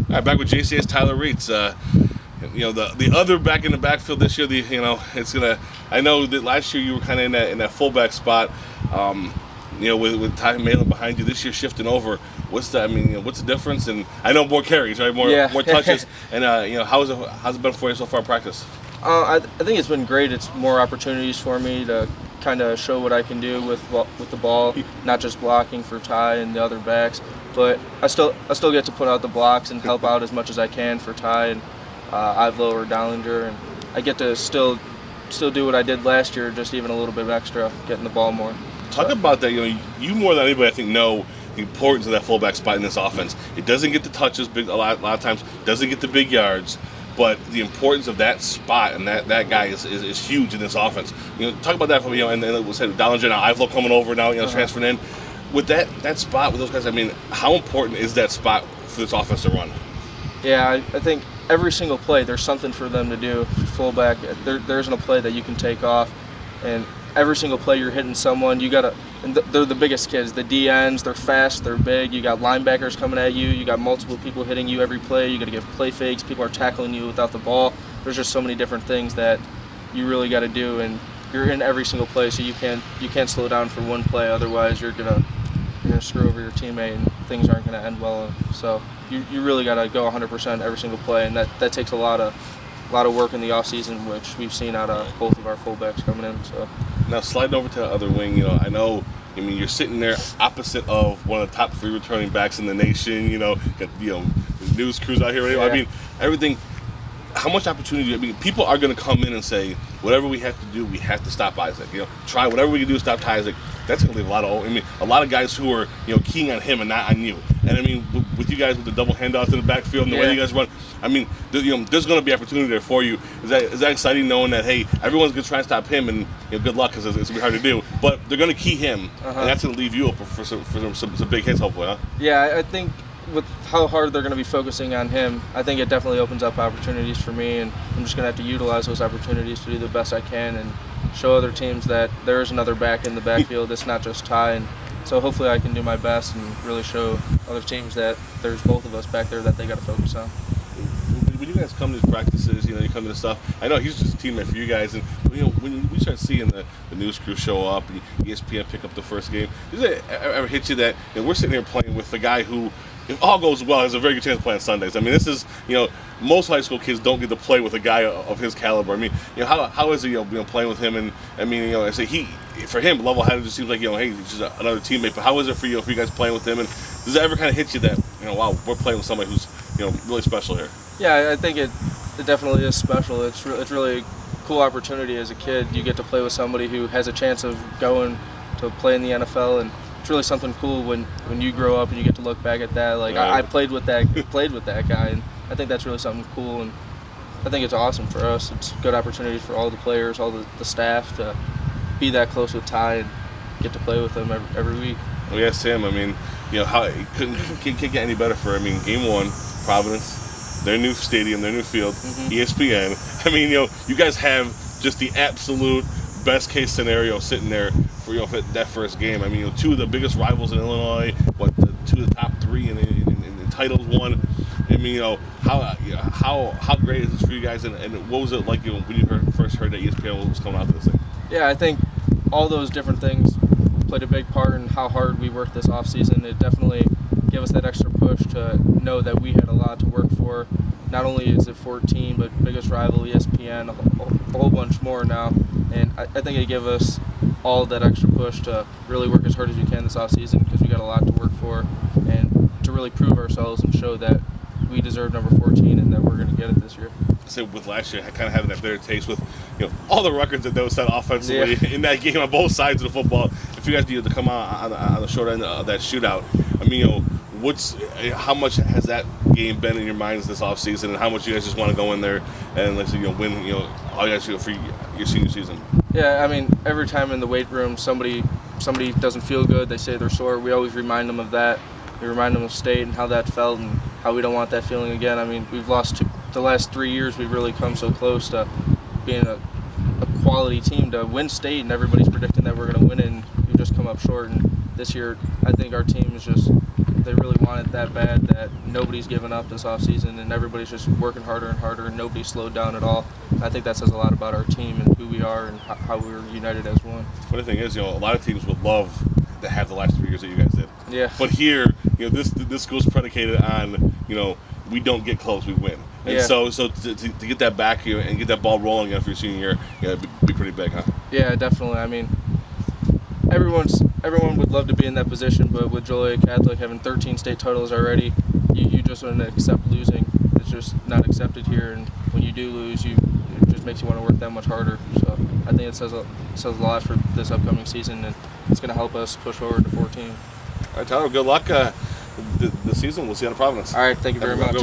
All right, back with JCA's Tyler Reitz. The other back in the backfield this year. It's gonna. I know that last year you were kind of in that fullback spot. With Ty Malin behind you this year, shifting over. What's the difference? And I know more carries, right? More touches. And how's it been for you so far in practice? I think it's been great. It's more opportunities for me to kind of show what I can do with the ball, not just blocking for Ty and the other backs, but I still get to put out the blocks and help out as much as I can for Ty and Ivlo or Dollinger, and I get to still do what I did last year, just even a little bit extra, getting the ball more. Talk about that. You more than anybody, I think, know the importance of that fullback spot in this offense. It doesn't get the touches a lot of times, doesn't get the big yards, but the importance of that spot and that guy is huge in this offense. Talk about that for me. And then we'll say Dollinger now, Ivlo coming over now, transferring in. With that spot with those guys, how important is that spot for this offense to run? Yeah, I think every single play there's something for them to do. Fullback, there isn't a play that you can take off, and every single play you're hitting someone. They're the biggest kids. The DNs, they're fast, they're big. You got linebackers coming at you. You got multiple people hitting you every play. You got to get play fakes. People are tackling you without the ball. There's just so many different things that you really got to do, and you're in every single play. So you can't slow down for one play. Otherwise, you're gonna screw over your teammate, and things aren't gonna end well. So you really got to go 100% every single play, and that takes a lot of work in the off season, which we've seen out of both of our fullbacks coming in. So now sliding over to the other wing, I know. You're sitting there opposite of one of the top 3 returning backs in the nation. Got the news crews out here. Yeah. Everything. How much opportunity? People are going to come in and say, whatever we have to do, we have to stop Isaac. Try whatever we can do to stop Isaac. That's going to leave a lot of guys who are keying on him and not on you. And with you guys with the double handoffs in the backfield and the way you guys run, there's going to be opportunity there for you. Is that exciting knowing that hey, everyone's going to try and stop him and good luck because it's going to be hard to do. But they're going to key him, and that's going to leave you open for some big hits hopefully, huh? Yeah, I think with how hard they're going to be focusing on him, I think it definitely opens up opportunities for me, and I'm just going to have to utilize those opportunities to do the best I can and show other teams that there is another back in the backfield. It's not just Ty, and so hopefully I can do my best and really show other teams that there's both of us back there that they got to focus on. When you guys come to these practices, you come to this stuff, I know he's just a teammate for you guys, and when we start seeing the news crew show up and ESPN pick up the first game, does it ever hit you that we're sitting here playing with the guy who, if all goes well, has a very good chance of playing Sundays? This is, most high school kids don't get to play with a guy of his caliber. How is it, playing with him? And I say for him, level-headed just seems like, hey, he's just another teammate. But how is it for you if you guys playing with him? And does it ever kind of hit you that, wow, we're playing with somebody who's, really special here? Yeah, I think it definitely is special. It's really a cool opportunity as a kid. You get to play with somebody who has a chance of going to play in the NFL, and it's really something cool when you grow up and you get to look back at that. Like I played with that guy, and I think that's really something cool, and I think it's awesome for us. It's a good opportunity for all the players, all the staff to be that close with Ty and get to play with him every week. Well, yeah, Sam. How it can't get any better for. Game 1, Providence, their new stadium, their new field, ESPN. You guys have just the absolute best case scenario sitting there for for that first game. 2 of the biggest rivals in Illinois, 2 of the top 3 in titles won. How great is this for you guys? And what was it like when you first heard that ESPN was coming out to this thing? Yeah, I think all those different things played a big part in how hard we worked this off season. It definitely gave us that extra push to know that we had a lot to work for. Not only is it 14, but biggest rival, ESPN, a whole bunch more now. And I think it gave us all that extra push to really work as hard as we can this off season because we got a lot to work for and to really prove ourselves and show that we deserve number 14 and that we're going to get it this year. So with last year, kind of having that bitter taste with all the records that was set offensively in that game on both sides of the football. If you guys needed to come out on the short end of that shootout, how much has that game been in your minds this offseason, and how much you guys just want to go in there and let's win all you guys do for your senior season? Yeah, every time in the weight room somebody doesn't feel good, they say they're sore, we always remind them of that. We remind them of state and how that felt and how we don't want that feeling again. We've lost the last 3 years. We've really come so close to being a quality team to win state, and everybody's predicting that we're going to win it, and we've just come up short. And this year, I think our team is They really want it that bad that nobody's given up this offseason, and everybody's just working harder and harder, and nobody slowed down at all. I think that says a lot about our team and who we are and how we're united as one. The funny thing is, a lot of teams would love to have the last 3 years that you guys did. Yeah. But here, this goes predicated on, we don't get close, we win. And so to get that back here and get that ball rolling after your senior year, it'd be pretty big, huh? Yeah, definitely. I mean, everyone would love to be in that position, but with Joliet Catholic having 13 state titles already, you just wouldn't accept losing. It's just not accepted here, and when you do lose, it just makes you want to work that much harder. So I think it says a lot for this upcoming season, and it's going to help us push forward to 14. All right, Tyler, good luck this season. We'll see you in Providence. All right, thank you very much.